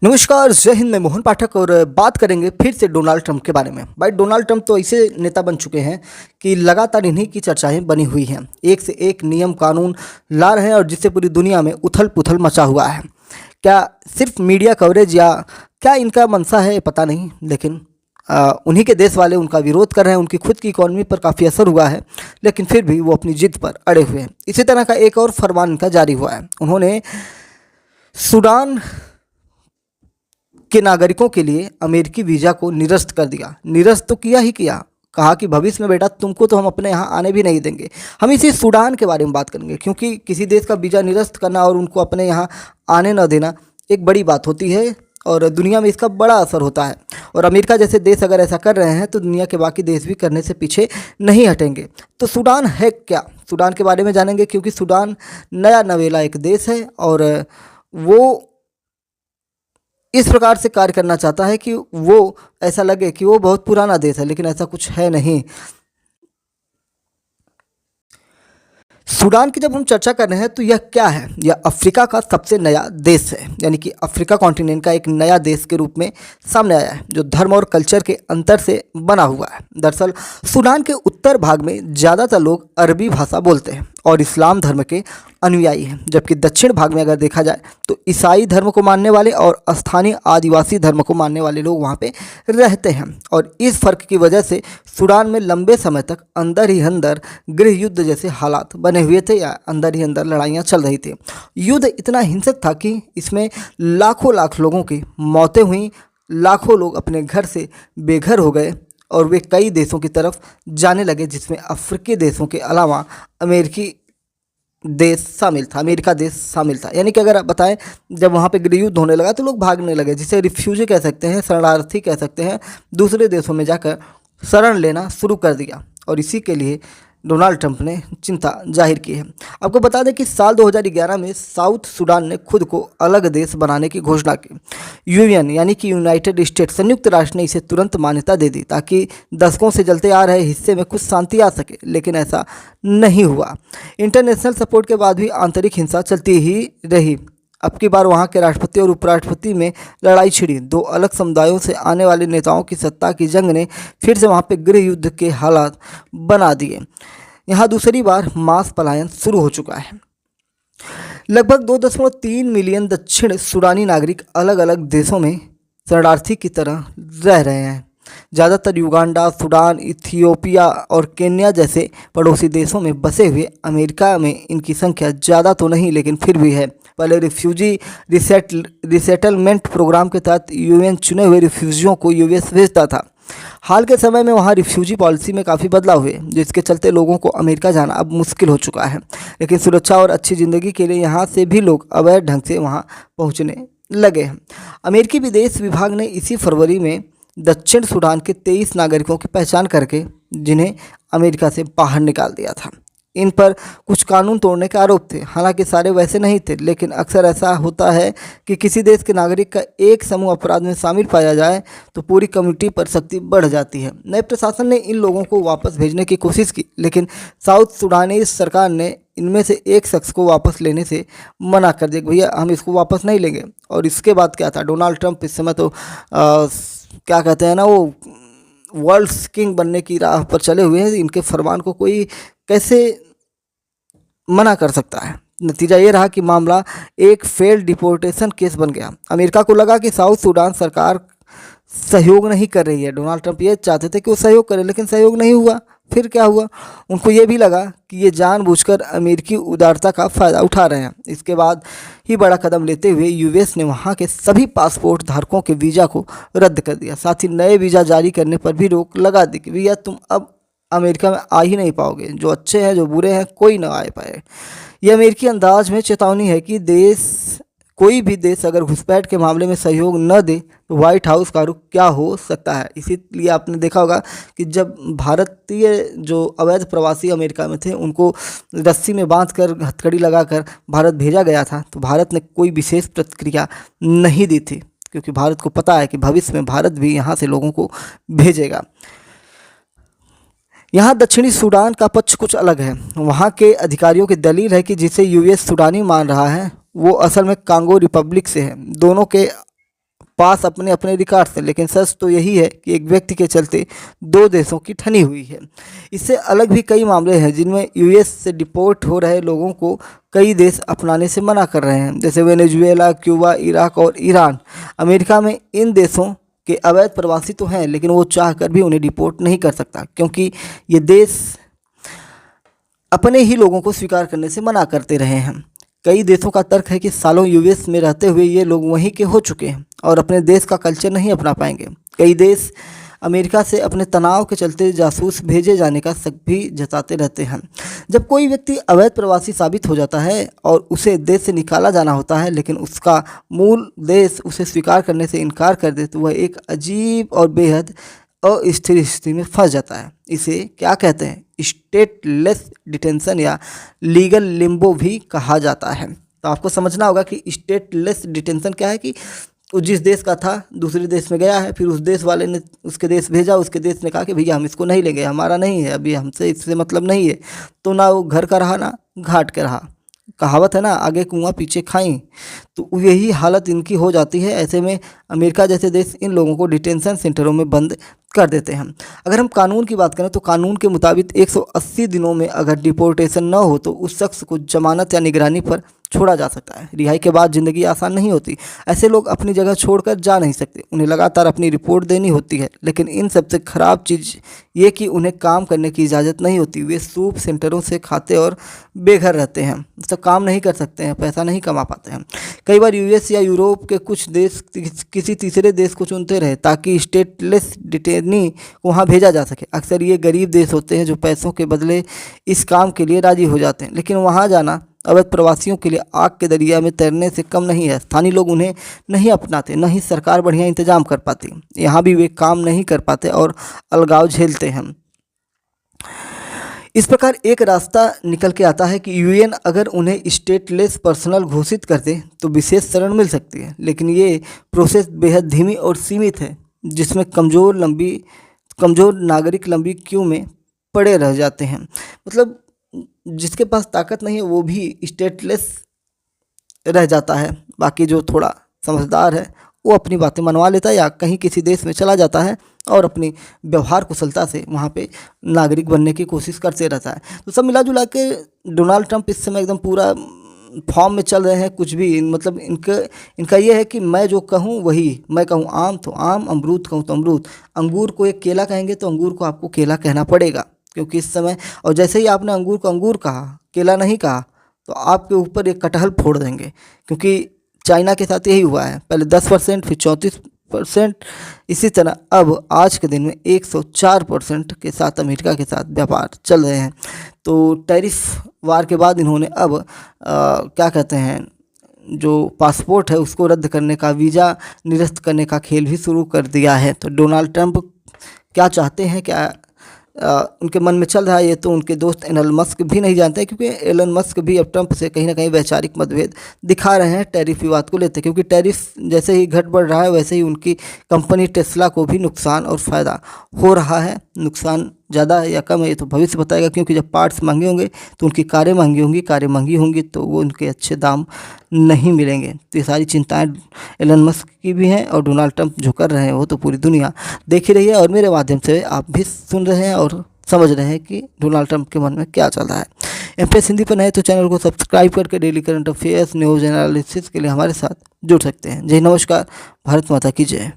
नमस्कार, जय हिंद। मैं मोहन पाठक और बात करेंगे फिर से डोनाल्ड ट्रंप के बारे में। भाई, डोनाल्ड ट्रंप तो ऐसे नेता बन चुके हैं कि लगातार इन्हीं की चर्चाएं बनी हुई हैं। एक से एक नियम कानून ला रहे हैं और जिससे पूरी दुनिया में उथल पुथल मचा हुआ है। क्या सिर्फ मीडिया कवरेज या क्या इनका मंशा है पता नहीं, लेकिन उन्हीं के देश वाले उनका विरोध कर रहे हैं। उनकी खुद की इकॉनमी पर काफ़ी असर हुआ है, लेकिन फिर भी वो अपनी जिद पर अड़े हुए हैं। इसी तरह का एक और फरमान इनका जारी हुआ है। उन्होंने सूडान के नागरिकों के लिए अमेरिकी वीज़ा को निरस्त कर दिया। निरस्त तो किया ही किया, कहा कि भविष्य में बेटा तुमको तो हम अपने यहाँ आने भी नहीं देंगे। हम इसी सूडान के बारे में बात करेंगे, क्योंकि किसी देश का वीज़ा निरस्त करना और उनको अपने यहाँ आने न देना एक बड़ी बात होती है और दुनिया में इसका बड़ा असर होता है। और अमेरिका जैसे देश अगर ऐसा कर रहे हैं तो दुनिया के बाकी देश भी करने से पीछे नहीं हटेंगे। तो सूडान है क्या? सूडान के बारे में जानेंगे, क्योंकि सूडान नया नवेला एक देश है और वो इस प्रकार से कार्य करना चाहता है कि वो ऐसा लगे कि वो बहुत पुराना देश है, लेकिन ऐसा कुछ है नहीं। सूडान की जब हम चर्चा कर रहे हैं तो यह क्या है? यह अफ्रीका का सबसे नया देश है, यानी कि अफ्रीका कॉन्टिनेंट का एक नया देश के रूप में सामने आया है, जो धर्म और कल्चर के अंतर से बना हुआ है। दरअसल सूडान के उत्तर भाग में ज़्यादातर लोग अरबी भाषा बोलते हैं और इस्लाम धर्म के अनुयायी हैं, जबकि दक्षिण भाग में अगर देखा जाए तो ईसाई धर्म को मानने वाले और स्थानीय आदिवासी धर्म को मानने वाले लोग वहाँ पे रहते हैं। और इस फर्क की वजह से सूडान में लंबे समय तक अंदर ही अंदर गृह युद्ध जैसे हालात बने हुए थे, या अंदर ही अंदर लड़ाइयाँ चल रही थी। युद्ध इतना हिंसक था कि इसमें लाखों लाख लोगों की मौतें हुई, लाखों लोग अपने घर से बेघर हो गए और वे कई देशों की तरफ जाने लगे, जिसमें अफ्रीकी देशों के अलावा अमेरिकी देश शामिल था, अमेरिका देश शामिल था। यानी कि अगर आप बताएं, जब वहाँ पे गृह युद्ध होने लगा तो लोग भागने लगे, जिसे रिफ्यूजी कह सकते हैं, शरणार्थी कह सकते हैं। दूसरे देशों में जाकर शरण लेना शुरू कर दिया और इसी के लिए डोनाल्ड ट्रंप ने चिंता जाहिर की है। आपको बता दें कि साल 2011 में साउथ सूडान ने खुद को अलग देश बनाने की घोषणा की। यूएन यानी कि यूनाइटेड स्टेट, संयुक्त राष्ट्र ने इसे तुरंत मान्यता दे दी ताकि दशकों से जलते आ रहे हिस्से में कुछ शांति आ सके, लेकिन ऐसा नहीं हुआ। इंटरनेशनल सपोर्ट के बाद भी आंतरिक हिंसा चलती ही रही। अब की बार वहाँ के राष्ट्रपति और उपराष्ट्रपति में लड़ाई छिड़ी। दो अलग समुदायों से आने वाले नेताओं की सत्ता की जंग ने फिर से वहाँ पे गृह युद्ध के हालात बना दिए। यहाँ दूसरी बार मास पलायन शुरू हो चुका है। लगभग 2.3 मिलियन दक्षिण सूडानी नागरिक अलग अलग देशों में शरणार्थी की तरह रह रहे हैं। ज़्यादातर युगांडा, सूडान, इथियोपिया और केन्या जैसे पड़ोसी देशों में बसे हुए। अमेरिका में इनकी संख्या ज़्यादा तो नहीं, लेकिन फिर भी है। पहले रिफ्यूजी रिसेटलमेंट प्रोग्राम के तहत यूएन चुने हुए रिफ्यूजियों को यूएस भेजता था। हाल के समय में वहाँ रिफ्यूजी पॉलिसी में काफ़ी बदलाव हुए, जिसके चलते लोगों को अमेरिका जाना अब मुश्किल हो चुका है। लेकिन सुरक्षा और अच्छी ज़िंदगी के लिए यहाँ से भी लोग अवैध ढंग से वहाँ पहुँचने लगे हैं। अमेरिकी विदेश विभाग ने इसी फरवरी में दक्षिण सूडान के 23 नागरिकों की पहचान करके जिन्हें अमेरिका से बाहर निकाल दिया था। इन पर कुछ कानून तोड़ने के आरोप थे। हालांकि सारे वैसे नहीं थे, लेकिन अक्सर ऐसा होता है कि किसी देश के नागरिक का एक समूह अपराध में शामिल पाया जाए तो पूरी कम्युनिटी पर सख्ती बढ़ जाती है। नए प्रशासन ने इन लोगों को वापस भेजने की कोशिश की, लेकिन साउथ सूडानी सरकार ने इनमें से एक शख्स को वापस लेने से मना कर दिया। भैया हम इसको वापस नहीं लेंगे। और इसके बाद क्या था, डोनाल्ड ट्रंप इस समय तो क्या कहते हैं ना, वो वर्ल्ड किंग बनने की राह पर चले हुए हैं। इनके फरमान को कोई कैसे मना कर सकता है? नतीजा ये रहा कि मामला एक फेल्ड डिपोर्टेशन केस बन गया। अमेरिका को लगा कि साउथ सूडान सरकार सहयोग नहीं कर रही है। डोनाल्ड ट्रंप ये चाहते थे कि वो सहयोग करे, लेकिन सहयोग नहीं हुआ। फिर क्या हुआ? उनको ये भी लगा कि ये जानबूझकर अमेरिकी उदारता का फ़ायदा उठा रहे हैं। इसके बाद ही बड़ा कदम लेते हुए यूएस ने वहाँ के सभी पासपोर्ट धारकों के वीज़ा को रद्द कर दिया। साथ ही नए वीज़ा जारी करने पर भी रोक लगा दी कि भैया तुम अब अमेरिका में आ ही नहीं पाओगे। जो अच्छे हैं, जो बुरे हैं, कोई ना आ पाए। यह अमेरिकी अंदाज में चेतावनी है कि कोई भी देश अगर घुसपैठ के मामले में सहयोग न दे तो व्हाइट हाउस का रुख क्या हो सकता है। इसीलिए आपने देखा होगा कि जब भारतीय जो अवैध प्रवासी अमेरिका में थे उनको रस्सी में बांधकर हथकड़ी लगाकर भारत भेजा गया था, तो भारत ने कोई विशेष प्रतिक्रिया नहीं दी थी, क्योंकि भारत को पता है कि भविष्य में भारत भी यहाँ से लोगों को भेजेगा। यहाँ दक्षिणी सूडान का पक्ष कुछ अलग है। वहाँ के अधिकारियों की दलील है कि जिसे यूएस सूडानी मान रहा है वो असल में कांगो रिपब्लिक से है। दोनों के पास अपने अपने रिकॉर्ड से, लेकिन सच तो यही है कि एक व्यक्ति के चलते दो देशों की ठनी हुई है। इससे अलग भी कई मामले हैं जिनमें यूएस से डिपोर्ट हो रहे लोगों को कई देश अपनाने से मना कर रहे हैं, जैसे वेनेजुएला, क्यूबा, इराक और ईरान। अमेरिका में इन देशों के अवैध प्रवासी तो हैं, लेकिन वो चाहकर भी उन्हें डिपोर्ट नहीं कर सकता, क्योंकि ये देश अपने ही लोगों को स्वीकार करने से मना करते रहे हैं। कई देशों का तर्क है कि सालों यूएस में रहते हुए ये लोग वहीं के हो चुके हैं और अपने देश का कल्चर नहीं अपना पाएंगे। कई देश अमेरिका से अपने तनाव के चलते जासूस भेजे जाने का शक भी जताते रहते हैं। जब कोई व्यक्ति अवैध प्रवासी साबित हो जाता है और उसे देश से निकाला जाना होता है, लेकिन उसका मूल देश उसे स्वीकार करने से इनकार कर दे, तो वह एक अजीब और बेहद अस्थिर स्थिति में फंस जाता है। इसे क्या कहते हैं? स्टेटलेस डिटेंशन या लीगल लिम्बो भी कहा जाता है। तो आपको समझना होगा कि स्टेटलेस डिटेंशन क्या है, कि वो जिस देश का था दूसरे देश में गया है, फिर उस देश वाले ने उसके देश भेजा, उसके देश ने कहा कि भैया हम इसको नहीं लेंगे, हमारा नहीं है, अभी हमसे इससे मतलब नहीं है, तो ना वो घर का रहा ना घाट का रहा। कहावत है ना, आगे कुआं पीछे खाई। तो यही हालत इनकी हो जाती है। ऐसे में अमेरिका जैसे देश इन लोगों को डिटेंशन सेंटरों में बंद कर देते हैं। अगर हम कानून की बात करें तो कानून के मुताबिक 180 दिनों में अगर डिपोर्टेशन न हो तो उस शख्स को जमानत या निगरानी पर छोड़ा जा सकता है। रिहाई के बाद ज़िंदगी आसान नहीं होती। ऐसे लोग अपनी जगह छोड़कर जा नहीं सकते, उन्हें लगातार अपनी रिपोर्ट देनी होती है। लेकिन इन सबसे ख़राब चीज़ ये कि उन्हें काम करने की इजाज़त नहीं होती। वे सूप सेंटरों से खाते और बेघर रहते हैं, मतलब काम नहीं कर सकते हैं, पैसा नहीं कमा पाते हैं। कई बार यूएस या यूरोप के कुछ देश किसी तीसरे देश को चुनते रहे ताकि स्टेटलेस डिटेनी वहाँ भेजा जा सके। अक्सर ये गरीब देश होते हैं जो पैसों के बदले इस काम के लिए राज़ी हो जाते हैं, लेकिन वहाँ जाना अवैध प्रवासियों के लिए आग के दरिया में तैरने से कम नहीं है। स्थानीय लोग उन्हें नहीं अपनाते, न ही सरकार बढ़िया इंतजाम कर पाती। यहाँ भी वे काम नहीं कर पाते और अलगाव झेलते हैं। इस प्रकार एक रास्ता निकल के आता है कि यूएन अगर उन्हें स्टेटलेस पर्सनल घोषित कर दे तो विशेष शरण मिल सकती है, लेकिन ये प्रोसेस बेहद धीमी और सीमित है, जिसमें कमज़ोर नागरिक लंबी क्यू में पड़े रह जाते हैं। मतलब जिसके पास ताकत नहीं है वो भी स्टेटलेस रह जाता है। बाकी जो थोड़ा समझदार है वो अपनी बातें मनवा लेता है या कहीं किसी देश में चला जाता है और अपनी व्यवहार कुशलता से वहाँ पे नागरिक बनने की कोशिश करते रहता है। तो सब मिला जुला के डोनाल्ड ट्रंप इस समय एकदम पूरा फॉर्म में चल रहे हैं। कुछ भी मतलब इनका ये है कि मैं जो कहूँ वही, मैं कहूँ आम तो आम, अमरूद कहूँ तो अमरूद, अंगूर को एक केला कहेंगे तो अंगूर को आपको केला कहना पड़ेगा, क्योंकि इस समय और जैसे ही आपने अंगूर को अंगूर कहा, केला नहीं कहा, तो आपके ऊपर एक कटहल फोड़ देंगे। क्योंकि चाइना के साथ यही हुआ है, पहले 10% फिर 34%, इसी तरह अब आज के दिन में 104% के साथ अमेरिका के साथ व्यापार चल रहे हैं। तो टैरिफ वार के बाद इन्होंने अब क्या कहते हैं, जो पासपोर्ट है उसको रद्द करने का, वीज़ा निरस्त करने का खेल भी शुरू कर दिया है। तो डोनाल्ड ट्रंप क्या चाहते हैं, क्या उनके मन में चल रहा है, ये तो उनके दोस्त एलन मस्क भी नहीं जानते, क्योंकि एलन मस्क भी अब ट्रंप से कहीं ना कहीं वैचारिक मतभेद दिखा रहे हैं टैरिफ विवाद को लेते, क्योंकि टैरिफ जैसे ही घट बढ़ रहा है वैसे ही उनकी कंपनी टेस्ला को भी नुकसान और फ़ायदा हो रहा है। नुकसान ज़्यादा है या कम है ये तो भविष्य बताएगा, क्योंकि जब पार्ट्स महंगे होंगे तो उनकी कारें महंगी होंगी, कारें महंगी होंगी तो वो उनके अच्छे दाम नहीं मिलेंगे। तो ये सारी चिंताएं एलन मस्क की भी हैं और डोनाल्ड ट्रंप जो कर रहे हैं वो तो पूरी दुनिया देख ही रही है, और मेरे माध्यम से आप भी सुन रहे हैं और समझ रहे हैं कि डोनाल्ड ट्रंप के मन में क्या चल रहा है। एमपीएस हिंदी पर नए तो चैनल को सब्सक्राइब करके daily current affairs, news analysis के लिए हमारे साथ जुड़ सकते हैं। जय नमस्कार, भारत माता की जय।